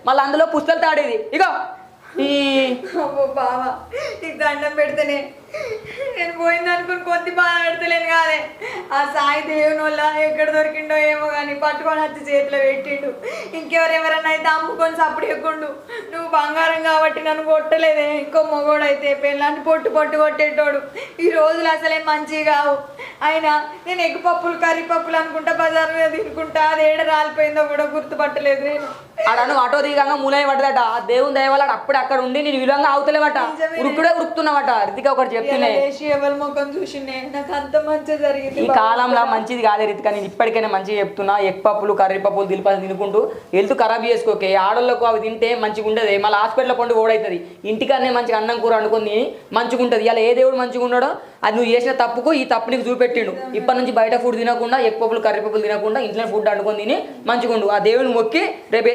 మళ్ళీ అందులో పుస్తలు తాడేది ఇగో ఈ బావా నీకు దండం పెడితేనే నేను పోయింది అనుకుని కొద్ది బాధ పెడతలేను కాదే ఆ సాయి దేవుని వల్ల ఎక్కడ దొరికిండో ఏమో కానీ పట్టుకొని వచ్చి చేతిలో పెట్టిండు ఇంకెవరెవరన్నా అయితే అమ్ముకొని సప్పుడు ఎక్కుండు నువ్వు బంగారం కాబట్టి నన్ను కొట్టలేదే ఇంకో మొగోడు అయితే పెళ్ళాన్ని పొట్టు కొట్టేటోడు ఈ రోజులు అసలే మంచిగా కావు అయినా నేను ఎగ్గు పప్పులు కర్రీ పప్పులు అనుకుంటా బజార్ మీద తినుకుంటా అది ఏడ రాలిపోయిందో కూడా గుర్తుపట్టలేదు నేను ఆడను ఆటో దిగంగా మూలై పడ్డదట ఆ దేవుని దయవల్ల అప్పుడు అక్కడ ఉండి నేను విధంగా అవుతలేవట ఉరుకుతున్నావట రితిక ఒకటి చెప్తున్నాయి ఎవరి ముఖం చూసిండే నాకు అంత మంచి జరిగింది ఈ కాలంలో మంచిది కాదే రితిక నేను ఇప్పటికైనా మంచిగా చెప్తున్నా ఎగ్ పప్పులు కర్రీ పప్పులు దిలిపాలు తినుకుంటూ హెల్త్ ఖరాబ్ చేసుకోకే ఆడోళ్ళకు అవి తింటే మంచిగా ఉండదు మళ్ళీ హాస్పిటల్లో పండు ఓడవుతుంది ఇంటికన్నా మంచిగా అన్నం కూర అనుకుని మంచిగా ఉంటుంది ఇలా ఏ దేవుడు మంచిగా ఉన్నాడో అది నువ్వు చేసిన తప్పుకు ఈ తప్పు నీకు చూపెట్టిండు ఇప్పటి నుంచి బయట ఫుడ్ తినకుండా ఎగ్ పప్పులు కర్రీ పప్పులు తినకుండా ఇంట్లో ఫుడ్ వండుకొని తిని మంచిగా ఉండు ఆ దేవుని మొక్కి రేపు